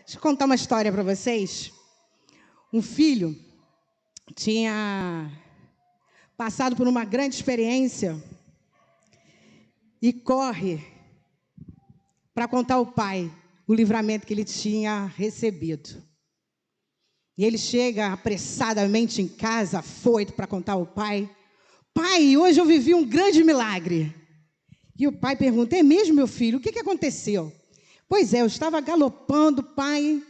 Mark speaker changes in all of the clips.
Speaker 1: Deixa eu contar uma história para vocês. Um filho tinha passado por uma grande experiência e corre para contar ao pai o livramento que ele tinha recebido. E ele chega apressadamente em casa, afoito, para contar ao pai: pai, hoje eu vivi um grande milagre. E o pai pergunta: é mesmo, meu filho? O que aconteceu? Pois é, eu estava galopando, pai,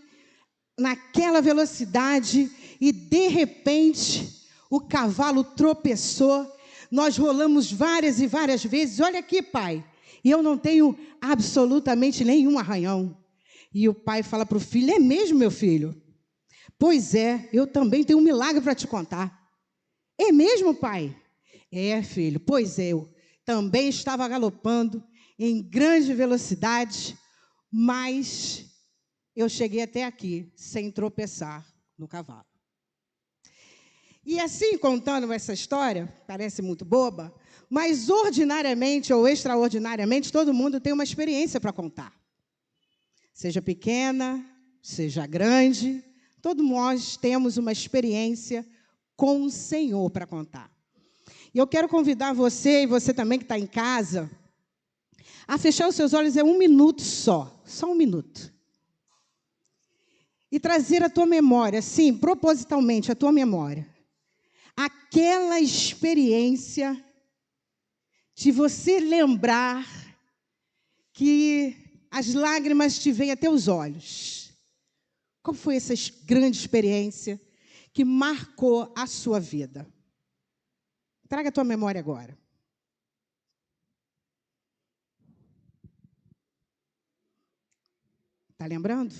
Speaker 1: naquela velocidade, e de repente o cavalo tropeçou. Nós rolamos várias e várias vezes. Olha aqui, pai, e eu não tenho absolutamente nenhum arranhão. E o pai fala para o filho: é mesmo, meu filho? Pois é, eu também tenho um milagre para te contar. É mesmo, pai? É, filho, pois é, eu também estava galopando em grande velocidade, mas eu cheguei até aqui sem tropeçar no cavalo. E assim, contando essa história, parece muito boba, mas ordinariamente ou extraordinariamente, todo mundo tem uma experiência para contar. Seja pequena, seja grande, todos nós temos uma experiência com o Senhor para contar. E eu quero convidar você, e você também que está em casa, a fechar os seus olhos. É 1 minuto só 1 minuto. E trazer à tua memória, sim, propositalmente, à tua memória, aquela experiência de você lembrar que as lágrimas te vêm até os olhos. Qual foi essa grande experiência que marcou a sua vida? Traga a tua memória agora. Está lembrando?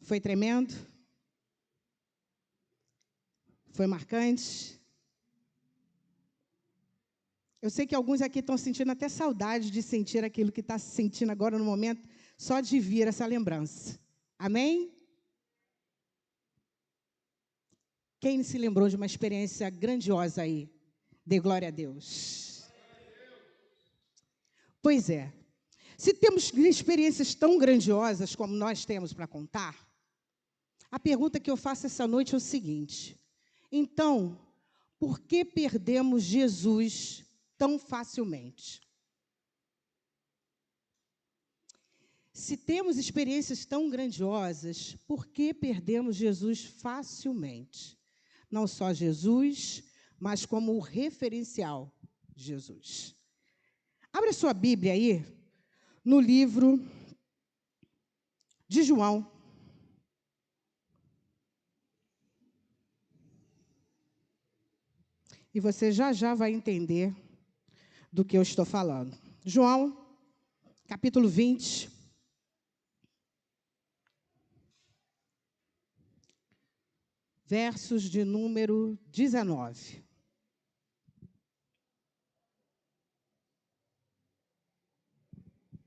Speaker 1: Foi tremendo? Foi marcante? Eu sei que alguns aqui estão sentindo até saudade de sentir aquilo que está sentindo agora no momento, só de vir essa lembrança. Amém? Quem se lembrou de uma experiência grandiosa aí? Dê glória a Deus. Pois é. Se temos experiências tão grandiosas como nós temos para contar, a pergunta que eu faço essa noite é o seguinte: então, por que perdemos Jesus tão facilmente? Se temos experiências tão grandiosas, por que perdemos Jesus facilmente? Não só Jesus, mas como o referencial de Jesus. Abra sua Bíblia aí, no livro de João. E você já vai entender do que eu estou falando. João, capítulo 20. Versos de número 19.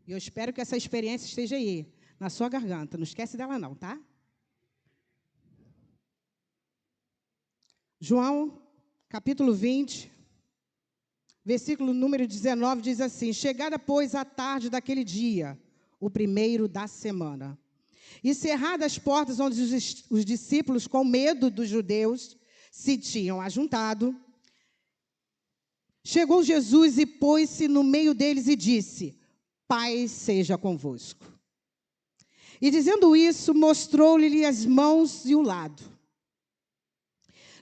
Speaker 1: E eu espero que essa experiência esteja aí, na sua garganta. Não esquece dela não, tá? João, capítulo 20, versículo número 19, diz assim: chegada, pois, a tarde daquele dia, o primeiro da semana, e cerradas as portas onde os discípulos, com medo dos judeus, se tinham ajuntado, chegou Jesus e pôs-se no meio deles e disse: paz seja convosco. E dizendo isso, mostrou-lhe as mãos e o lado.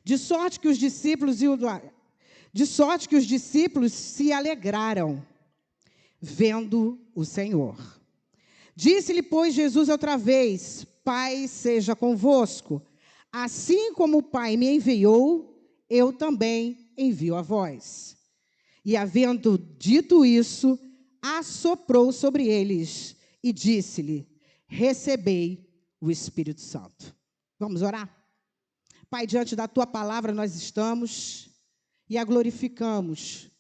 Speaker 1: De sorte que os discípulos se alegraram, vendo o Senhor. Disse-lhe, pois, Jesus outra vez: paz seja convosco. Assim como o Pai me enviou, eu também envio a vós. E, havendo dito isso, assoprou sobre eles e disse-lhe: recebei o Espírito Santo. Vamos orar? Pai, diante da tua palavra nós estamos e a glorificamos,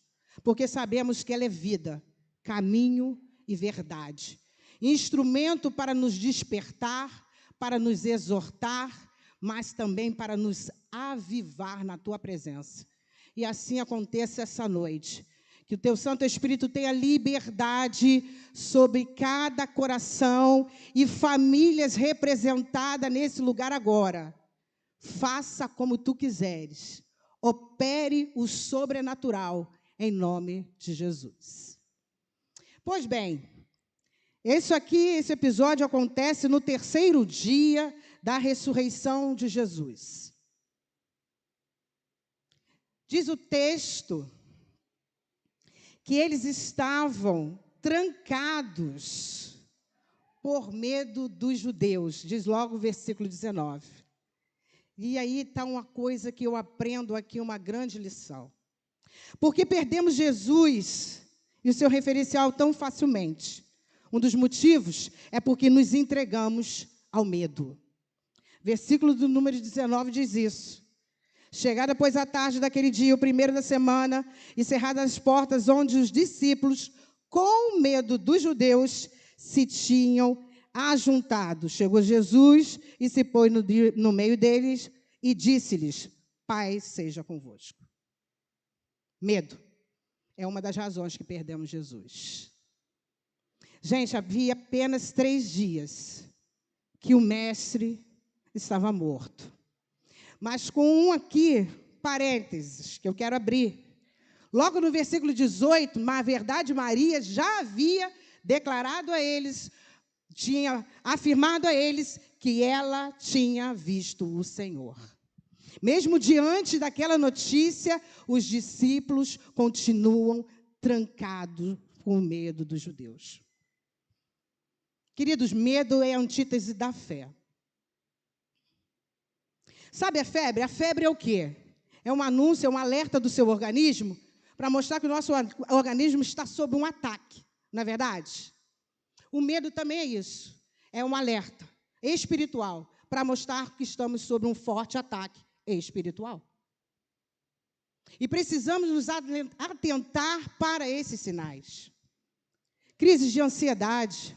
Speaker 1: porque sabemos que ela é vida, caminho e verdade. Instrumento para nos despertar, para nos exortar, mas também para nos avivar na tua presença. E assim aconteça essa noite. Que o teu Santo Espírito tenha liberdade sobre cada coração e famílias representadas nesse lugar agora. Faça como tu quiseres. Opere o sobrenatural em nome de Jesus. Pois bem, esse episódio acontece no 3º dia da ressurreição de Jesus. Diz o texto que eles estavam trancados por medo dos judeus. Diz logo o versículo 19. E aí está uma coisa que eu aprendo aqui, uma grande lição. Porque perdemos Jesus e o seu referencial tão facilmente. Um dos motivos é porque nos entregamos ao medo. Versículo do número 19 diz isso. Chegada, pois, a tarde daquele dia, o primeiro da semana, e cerradas as portas onde os discípulos, com medo dos judeus, se tinham ajuntado. Chegou Jesus e se pôs no meio deles e disse-lhes: Paz seja convosco. Medo é uma das razões que perdemos Jesus. Gente, havia apenas 3 dias que o mestre estava morto. Mas com parênteses, que eu quero abrir. Logo no versículo 18, na verdade, Maria já havia declarado a eles, tinha afirmado a eles que ela tinha visto o Senhor. Mesmo diante daquela notícia, os discípulos continuam trancados com medo dos judeus. Queridos, medo é a antítese da fé. Sabe a febre? A febre é o quê? É um anúncio, é um alerta do seu organismo para mostrar que o nosso organismo está sob um ataque, não é verdade? O medo também é isso. É um alerta espiritual para mostrar que estamos sob um forte ataque espiritual. E precisamos nos atentar para esses sinais. Crises de ansiedade,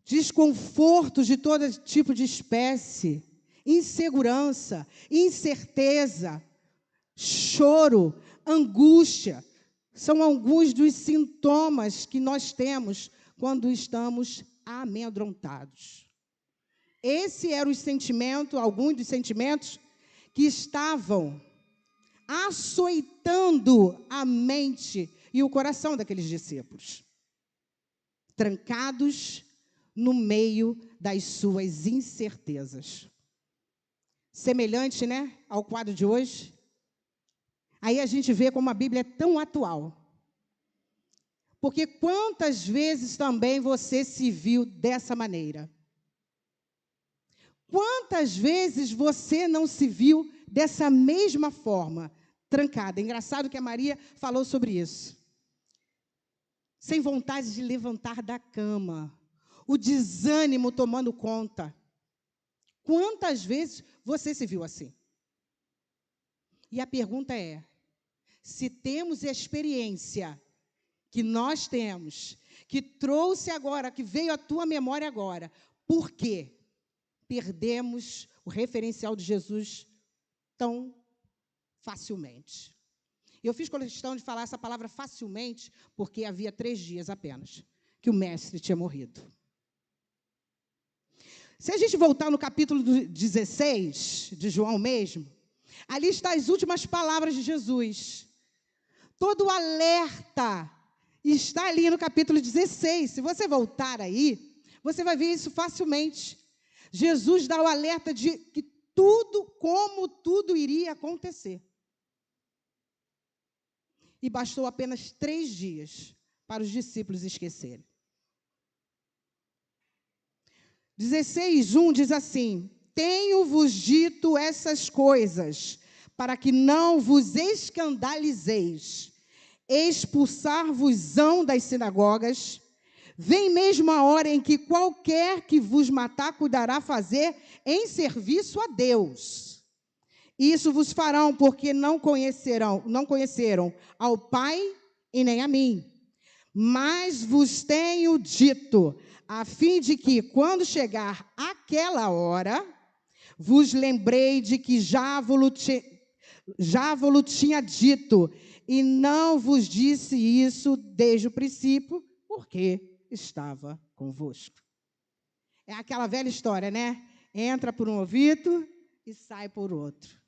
Speaker 1: desconfortos de todo tipo de espécie, insegurança, incerteza, choro, angústia, são alguns dos sintomas que nós temos quando estamos amedrontados. Esse era o sentimento, alguns dos sentimentos que estavam açoitando a mente e o coração daqueles discípulos, trancados no meio das suas incertezas. Semelhante, né, ao quadro de hoje. Aí a gente vê como a Bíblia é tão atual. Porque quantas vezes também você se viu dessa maneira? Quantas vezes você não se viu dessa mesma forma, trancada? Engraçado que a Maria falou sobre isso. Sem vontade de levantar da cama. O desânimo tomando conta. Quantas vezes você se viu assim? E a pergunta é, se temos experiência que nós temos, que trouxe agora, que veio à tua memória agora, por que perdemos o referencial de Jesus tão facilmente? Eu fiz questão de falar essa palavra facilmente, porque havia 3 dias apenas que o mestre tinha morrido. Se a gente voltar no capítulo 16, de João mesmo, ali estão as últimas palavras de Jesus. Todo o alerta está ali no capítulo 16. Se você voltar aí, você vai ver isso facilmente. Jesus dá o alerta de que como tudo iria acontecer. E bastou apenas 3 dias para os discípulos esquecerem. 16:1 diz assim: tenho-vos dito essas coisas, para que não vos escandalizeis. Expulsar-vos-ão das sinagogas. Vem mesmo a hora em que qualquer que vos matar cuidará fazer em serviço a Deus. Isso vos farão, porque não conheceram ao Pai e nem a mim. Mas vos tenho dito, a fim de que, quando chegar aquela hora, vos lembrei de que já já vos tinha dito, e não vos disse isso desde o princípio, porque estava convosco. É aquela velha história, né? Entra por um ouvido e sai por outro.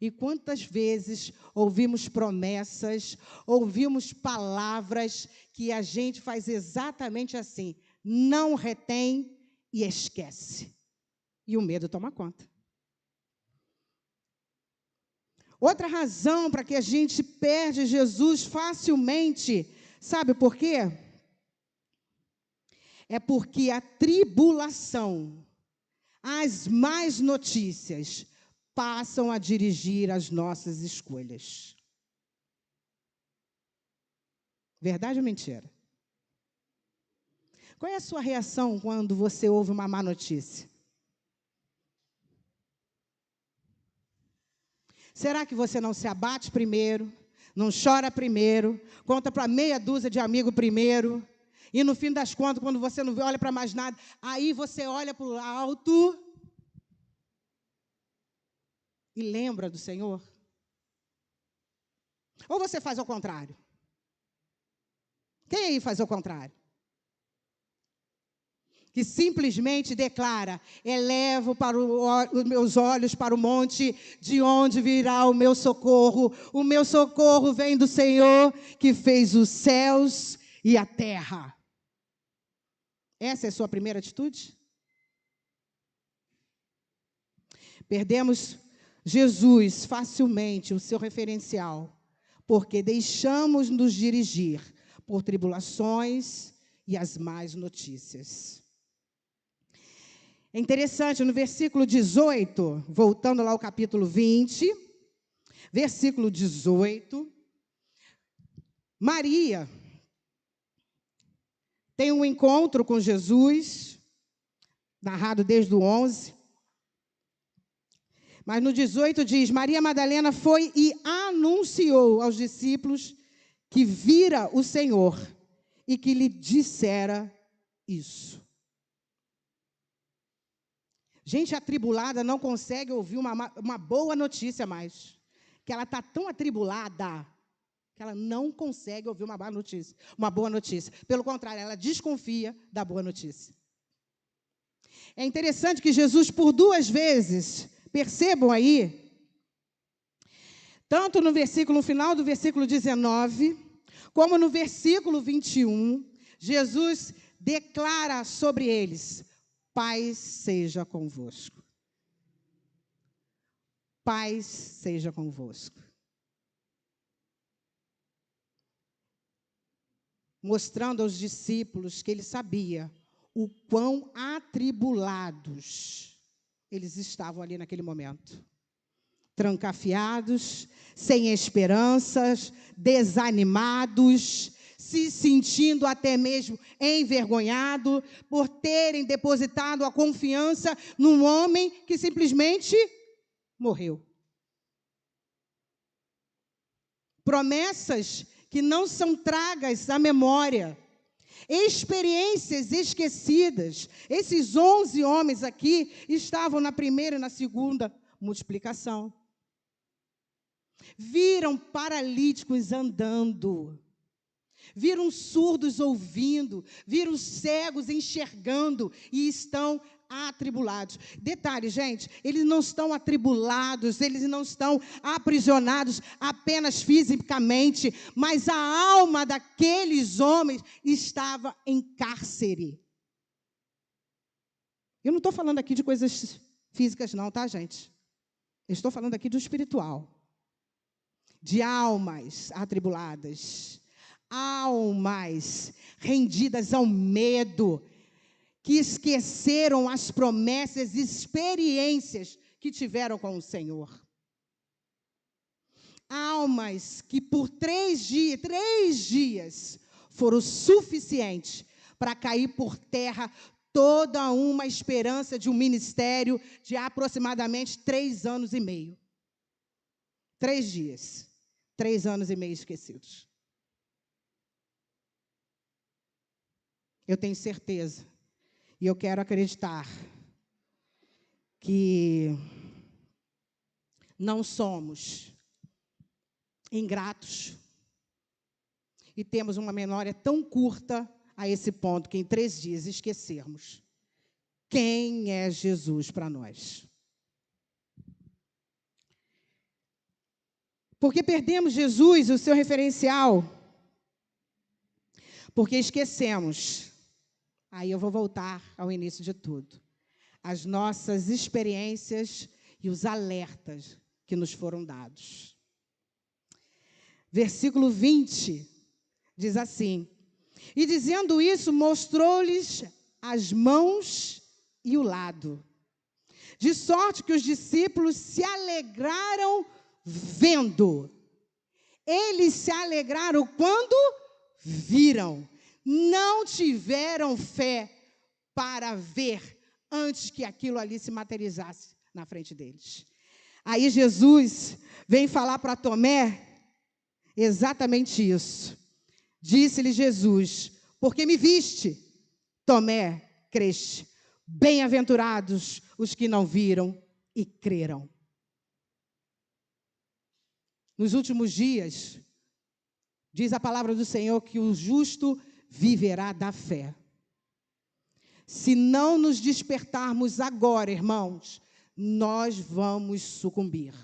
Speaker 1: E quantas vezes ouvimos promessas, ouvimos palavras que a gente faz exatamente assim, não retém e esquece. E o medo toma conta. Outra razão para que a gente perde Jesus facilmente, sabe por quê? É porque a tribulação, as más notícias, passam a dirigir as nossas escolhas. Verdade ou mentira? Qual é a sua reação quando você ouve uma má notícia? Será que você não se abate primeiro, não chora primeiro, conta para meia dúzia de amigos primeiro, e no fim das contas, quando você não olha para mais nada, aí você olha para o alto e lembra do Senhor? Ou você faz ao contrário? Quem aí faz ao contrário? Que simplesmente declara, elevo os meus olhos para o monte, de onde virá o meu socorro vem do Senhor, que fez os céus e a terra. Essa é a sua primeira atitude? Perdemos Jesus facilmente, o seu referencial, porque deixamos nos dirigir por tribulações e as más notícias. É interessante, no versículo 18, voltando lá ao capítulo 20, versículo 18, Maria tem um encontro com Jesus, narrado desde o 11, mas no 18 diz, Maria Madalena foi e anunciou aos discípulos que vira o Senhor e que lhe dissera isso. Gente atribulada não consegue ouvir uma boa notícia mais. Que ela está tão atribulada que ela não consegue ouvir uma boa notícia. Pelo contrário, ela desconfia da boa notícia. É interessante que Jesus, por 2 vezes, percebam aí, tanto no final do versículo 19, como no versículo 21, Jesus declara sobre eles, paz seja convosco. Paz seja convosco. Mostrando aos discípulos que ele sabia o quão atribulados eles estavam ali naquele momento. Trancafiados, sem esperanças, desanimados, se sentindo até mesmo envergonhado por terem depositado a confiança num homem que simplesmente morreu. Promessas que não são tragas à memória, experiências esquecidas. Esses 11 homens aqui estavam na primeira e na segunda multiplicação. Viram paralíticos andando, viram surdos ouvindo, viram cegos enxergando e estão atribulados. Detalhe, gente, eles não estão atribulados, eles não estão aprisionados apenas fisicamente, mas a alma daqueles homens estava em cárcere. Eu não estou falando aqui de coisas físicas não, tá, gente? Eu estou falando aqui do espiritual. De almas atribuladas, almas rendidas ao medo, que esqueceram as promessas e experiências que tiveram com o Senhor. Almas que por 3 dias foram suficientes para cair por terra toda uma esperança de um ministério de aproximadamente 3 anos e meio. 3 dias. 3 anos e meio esquecidos. Eu tenho certeza, e eu quero acreditar, que não somos ingratos. E temos uma memória tão curta a esse ponto que em 3 dias esquecermos quem é Jesus para nós. Porque perdemos Jesus, o seu referencial, porque esquecemos. Aí eu vou voltar ao início de tudo. As nossas experiências e os alertas que nos foram dados. Versículo 20 diz assim: e dizendo isso, mostrou-lhes as mãos e o lado. De sorte que os discípulos se alegraram vendo. Eles se alegraram quando viram. Não tiveram fé para ver antes que aquilo ali se materializasse na frente deles. Aí Jesus vem falar para Tomé exatamente isso. Disse-lhe Jesus: porque me viste, Tomé, creste. Bem-aventurados os que não viram e creram. Nos últimos dias, diz a palavra do Senhor que o justo viverá da fé. Se não nos despertarmos agora, irmãos, nós vamos sucumbir.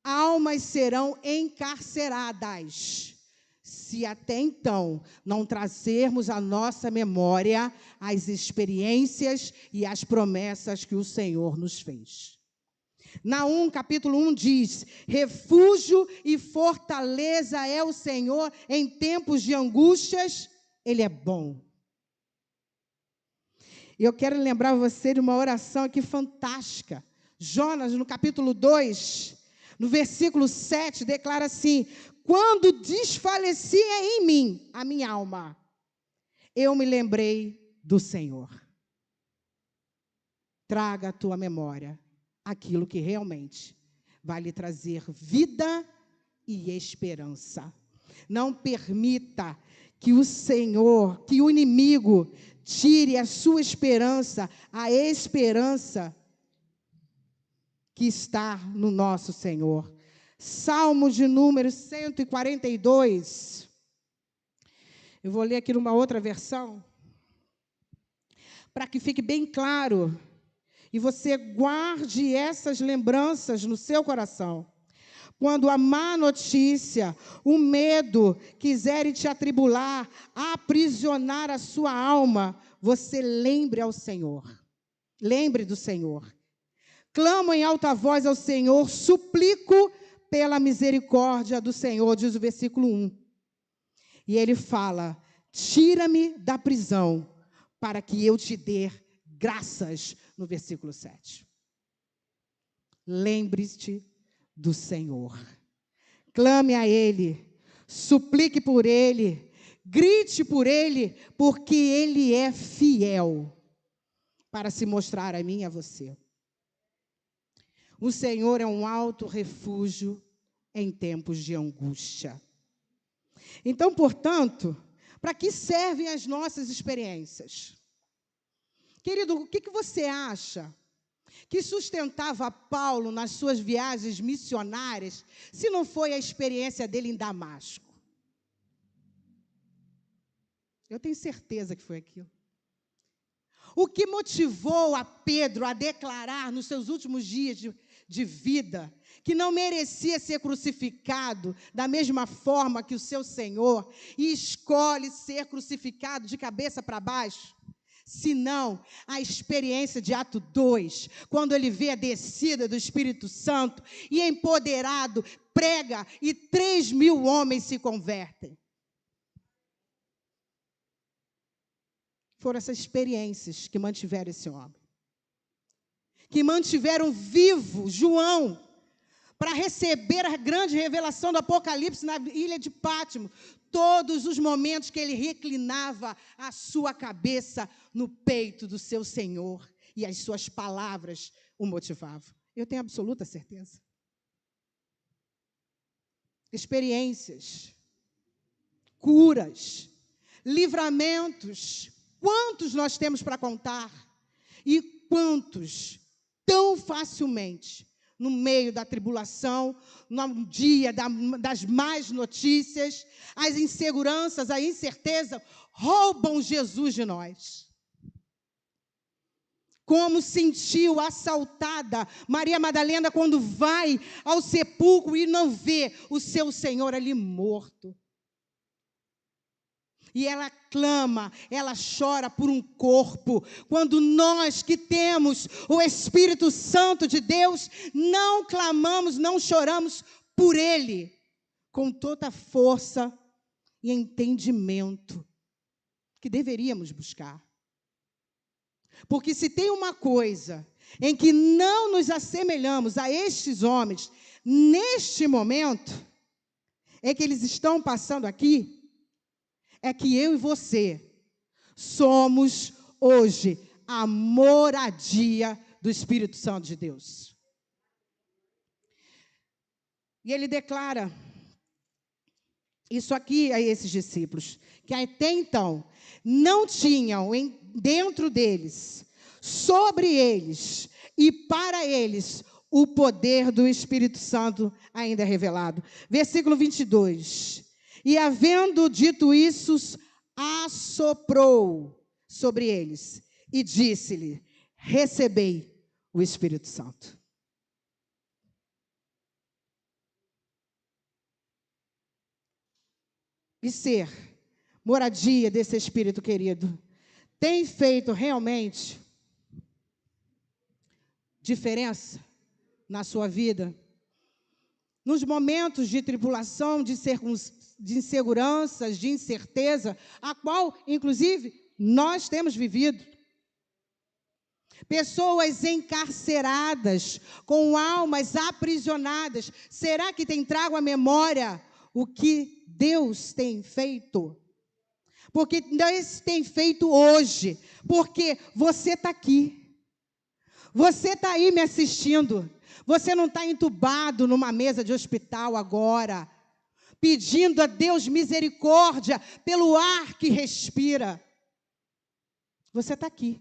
Speaker 1: Almas serão encarceradas, se até então não trazermos à nossa memória as experiências e as promessas que o Senhor nos fez. Naum, capítulo 1 diz: refúgio e fortaleza é o Senhor em tempos de angústias, Ele é bom. Eu quero lembrar você de uma oração aqui fantástica. Jonas, no capítulo 2, no versículo 7, declara assim: quando desfalecia em mim a minha alma, eu me lembrei do Senhor. Traga à tua memória aquilo que realmente vai lhe trazer vida e esperança. Não permita que o Senhor, que o inimigo tire a sua esperança, a esperança que está no nosso Senhor. Salmo de número 142. Eu vou ler aqui numa outra versão, para que fique bem claro, e você guarde essas lembranças no seu coração. Quando a má notícia, o medo quiserem te atribular, aprisionar a sua alma, você lembre ao Senhor. Lembre do Senhor. Clamo em alta voz ao Senhor, suplico pela misericórdia do Senhor, diz o versículo 1. E ele fala: tira-me da prisão, para que eu te dê graças, no versículo 7. Lembre-te do Senhor. Clame a Ele, suplique por Ele, grite por Ele, porque Ele é fiel para se mostrar a mim e a você. O Senhor é um alto refúgio em tempos de angústia. Então, portanto, para que servem as nossas experiências? Querido, o que você acha que sustentava Paulo nas suas viagens missionárias, se não foi a experiência dele em Damasco? Eu tenho certeza que foi aquilo. O que motivou a Pedro a declarar nos seus últimos dias de vida que não merecia ser crucificado da mesma forma que o seu Senhor e escolhe ser crucificado de cabeça para baixo? Senão a experiência de Atos 2, quando ele vê a descida do Espírito Santo e empoderado, prega e 3.000 homens se convertem. Foram essas experiências que mantiveram esse homem. Que mantiveram vivo João para receber a grande revelação do Apocalipse na ilha de Pátmos. Todos os momentos que ele reclinava a sua cabeça no peito do seu Senhor e as suas palavras o motivavam. Eu tenho absoluta certeza. Experiências, curas, livramentos, quantos nós temos para contar e quantos tão facilmente no meio da tribulação, no dia das más notícias, as inseguranças, a incerteza, roubam Jesus de nós. Como sentiu assaltada Maria Madalena quando vai ao sepulcro e não vê o seu Senhor ali morto. E ela clama, ela chora por um corpo. Quando nós que temos o Espírito Santo de Deus, não clamamos, não choramos por Ele, com toda a força e entendimento que deveríamos buscar. Porque se tem uma coisa em que não nos assemelhamos a estes homens, neste momento, é que eles estão passando aqui, é que eu e você somos hoje a moradia do Espírito Santo de Deus. E ele declara isso aqui a esses discípulos, que até então não tinham dentro deles, sobre eles e para eles, o poder do Espírito Santo ainda revelado. Versículo 22. E havendo dito isso, assoprou sobre eles e disse-lhe: recebei o Espírito Santo. E ser moradia desse Espírito querido tem feito realmente diferença na sua vida? Nos momentos de tribulação, de inseguranças, de incerteza, a qual, inclusive, nós temos vivido. Pessoas encarceradas, com almas aprisionadas. Será que tem trago à memória o que Deus tem feito? Porque Deus tem feito hoje. Porque você está aqui. Você está aí me assistindo. Você não está entubado numa mesa de hospital agora, pedindo a Deus misericórdia pelo ar que respira. Você está aqui.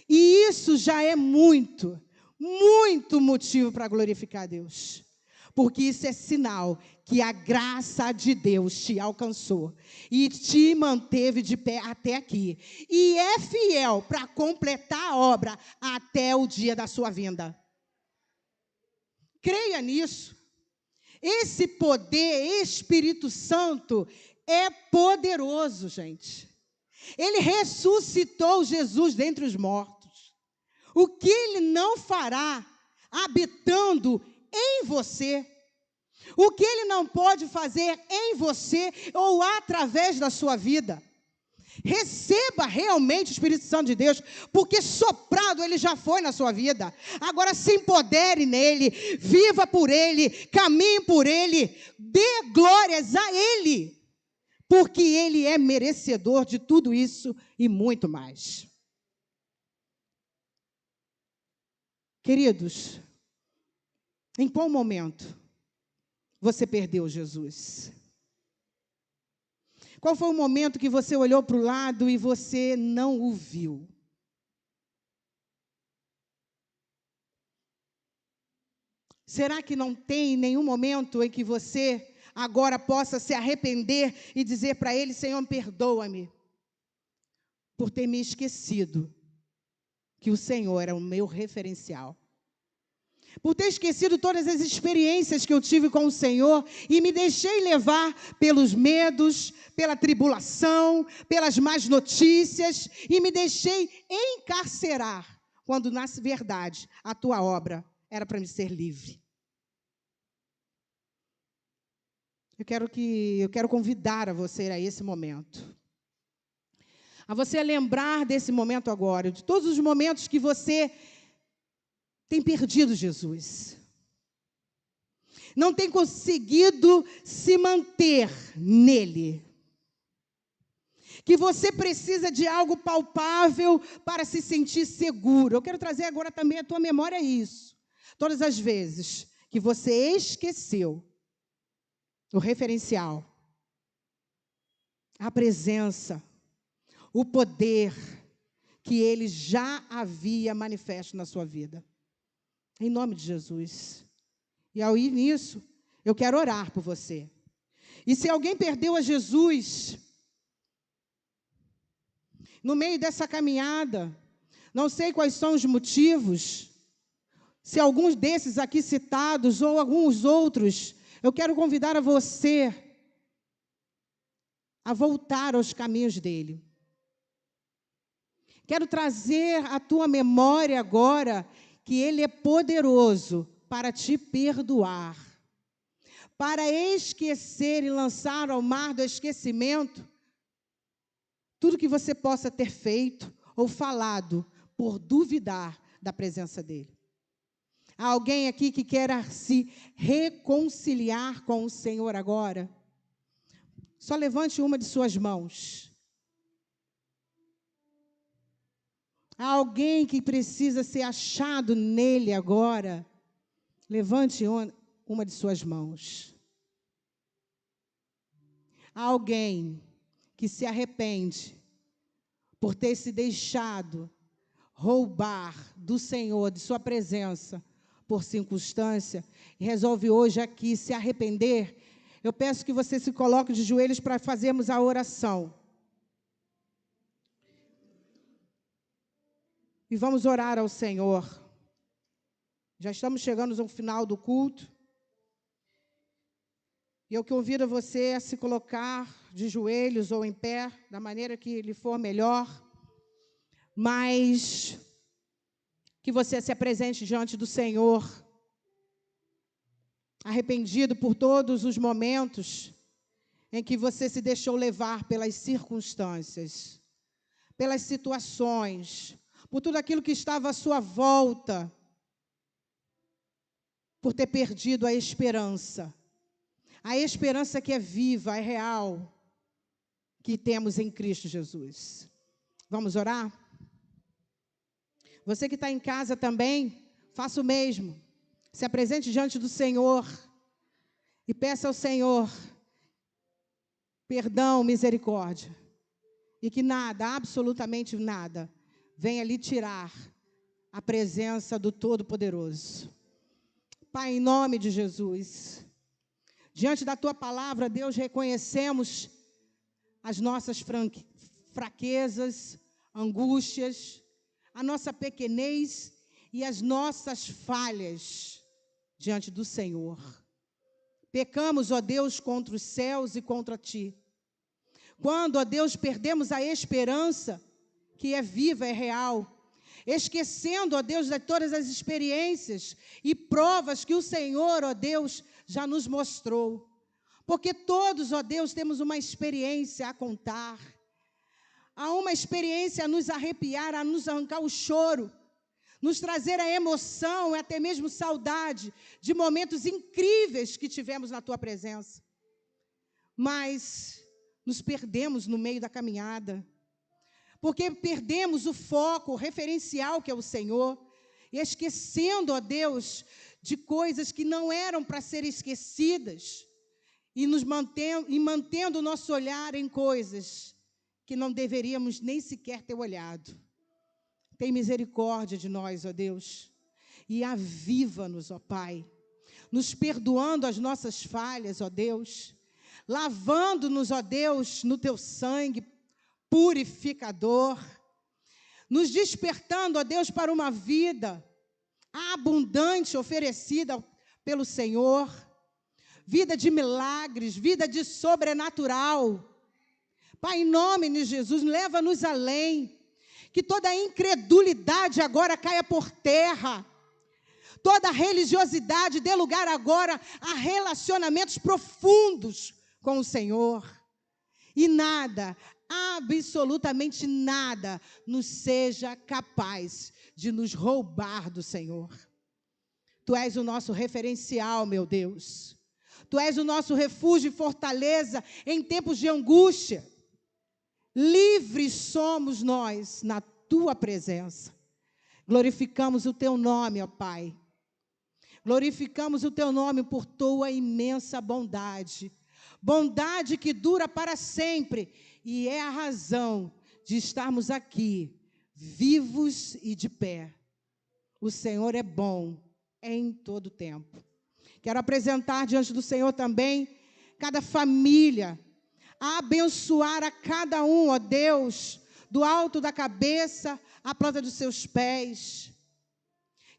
Speaker 1: E isso já é muito, muito motivo para glorificar a Deus. Porque isso é sinal que a graça de Deus te alcançou e te manteve de pé até aqui. E é fiel para completar a obra até o dia da sua vinda. Creia nisso. Esse poder, Espírito Santo, é poderoso, gente. Ele ressuscitou Jesus dentre os mortos. O que Ele não fará habitando em você? O que Ele não pode fazer em você ou através da sua vida? Receba realmente o Espírito Santo de Deus, porque soprado Ele já foi na sua vida. Agora se empodere nele, viva por Ele, caminhe por Ele, dê glórias a Ele, porque Ele é merecedor de tudo isso e muito mais. Queridos, em qual momento você perdeu Jesus? Qual foi o momento que você olhou para o lado e você não o viu? Será que não tem nenhum momento em que você agora possa se arrepender e dizer para Ele: Senhor, perdoa-me por ter me esquecido que o Senhor era o meu referencial? Por ter esquecido todas as experiências que eu tive com o Senhor e me deixei levar pelos medos, pela tribulação, pelas más notícias e me deixei encarcerar, quando, na verdade, a tua obra era para me ser livre. Eu quero convidar a você a esse momento. A você lembrar desse momento agora, de todos os momentos que você tem perdido Jesus. Não tem conseguido se manter nele. Que você precisa de algo palpável para se sentir seguro. Eu quero trazer agora também à tua memória isso. Todas as vezes que você esqueceu o referencial, a presença, o poder que Ele já havia manifesto na sua vida. Em nome de Jesus. E ao ir nisso, eu quero orar por você. E se alguém perdeu a Jesus, no meio dessa caminhada, não sei quais são os motivos, se alguns desses aqui citados ou alguns outros, eu quero convidar a você a voltar aos caminhos dele. Quero trazer à tua memória agora que ele é poderoso para te perdoar, para esquecer e lançar ao mar do esquecimento tudo que você possa ter feito ou falado por duvidar da presença dele. Há alguém aqui que queira se reconciliar com o Senhor agora? Só levante uma de suas mãos. Há alguém que precisa ser achado nele agora? Levante uma de suas mãos. Há alguém que se arrepende por ter se deixado roubar do Senhor, de sua presença, por circunstância, e resolve hoje aqui se arrepender? Eu peço que você se coloque de joelhos para fazermos a oração. E vamos orar ao Senhor. Já estamos chegando ao final do culto. E eu convido você a se colocar de joelhos ou em pé, da maneira que lhe for melhor. Mas que você se apresente diante do Senhor, arrependido por todos os momentos em que você se deixou levar pelas circunstâncias, pelas situações, por tudo aquilo que estava à sua volta, por ter perdido a esperança que é viva, é real, que temos em Cristo Jesus. Vamos orar? Você que está em casa também, faça o mesmo. Se apresente diante do Senhor e peça ao Senhor perdão, misericórdia. E que nada, absolutamente nada, venha lhe tirar a presença do Todo-Poderoso. Pai, em nome de Jesus, diante da Tua palavra, Deus, reconhecemos as nossas fraquezas, angústias, a nossa pequenez e as nossas falhas diante do Senhor. Pecamos, ó Deus, contra os céus e contra Ti. Quando, ó Deus, perdemos a esperança, que é viva, é real, esquecendo, ó Deus, de todas as experiências e provas que o Senhor, ó Deus, já nos mostrou. Porque todos, ó Deus, temos uma experiência a contar. Há uma experiência a nos arrepiar, a nos arrancar o choro, nos trazer a emoção e até mesmo saudade de momentos incríveis que tivemos na Tua presença. Mas nos perdemos no meio da caminhada, porque perdemos o foco, o referencial que é o Senhor, e esquecendo, ó Deus, de coisas que não eram para ser esquecidas, e mantendo o nosso olhar em coisas que não deveríamos nem sequer ter olhado. Tem misericórdia de nós, ó Deus, e aviva-nos, ó Pai, nos perdoando as nossas falhas, ó Deus, lavando-nos, ó Deus, no Teu sangue purificador, nos despertando, ó Deus, para uma vida abundante oferecida pelo Senhor, vida de milagres, vida de sobrenatural. Pai, em nome de Jesus, leva-nos além, que toda incredulidade agora caia por terra, toda religiosidade dê lugar agora a relacionamentos profundos com o Senhor, e nada, absolutamente nada, nos seja capaz de nos roubar do Senhor. Tu és o nosso referencial, meu Deus. Tu és o nosso refúgio e fortaleza em tempos de angústia. Livres somos nós na Tua presença. Glorificamos o Teu nome, ó Pai. Glorificamos o Teu nome por Tua imensa bondade. Bondade que dura para sempre e é a razão de estarmos aqui, vivos e de pé. O Senhor é bom em todo tempo. Quero apresentar diante do Senhor também cada família, abençoar a cada um, ó Deus, do alto da cabeça à planta dos seus pés.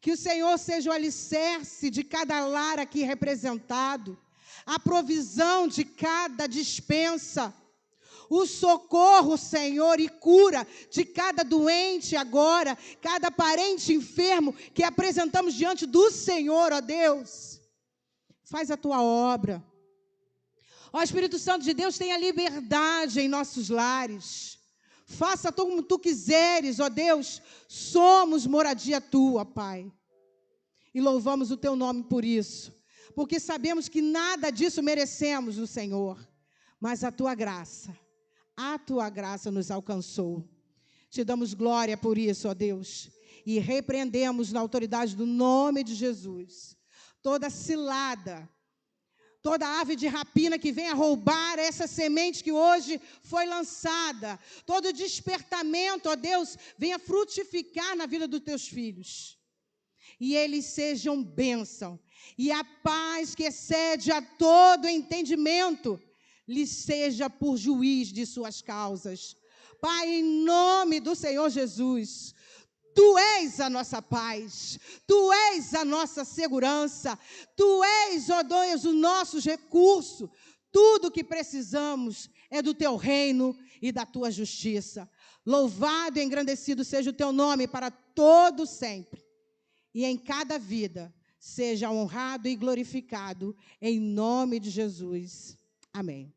Speaker 1: Que o Senhor seja o alicerce de cada lar aqui representado, a provisão de cada despensa, o socorro, Senhor, e cura de cada doente agora, cada parente enfermo que apresentamos diante do Senhor, ó Deus. Faz a tua obra. Ó Espírito Santo de Deus, tenha liberdade em nossos lares. Faça como tu quiseres, ó Deus. Somos moradia tua, Pai. E louvamos o teu nome por isso. Porque sabemos que nada disso merecemos no Senhor. Mas a tua graça nos alcançou. Te damos glória por isso, ó Deus. E repreendemos na autoridade do nome de Jesus toda cilada, toda ave de rapina que venha roubar essa semente que hoje foi lançada, todo despertamento, ó Deus, venha frutificar na vida dos teus filhos. E eles sejam bênção. E a paz que excede a todo entendimento lhe seja por juiz de suas causas. Pai, em nome do Senhor Jesus, Tu és a nossa paz, Tu és a nossa segurança, Tu és, ó Deus, o nosso recurso. Tudo que precisamos é do Teu reino e da Tua justiça. Louvado e engrandecido seja o Teu nome para todo sempre. E em cada vida seja honrado e glorificado, em nome de Jesus. Amém.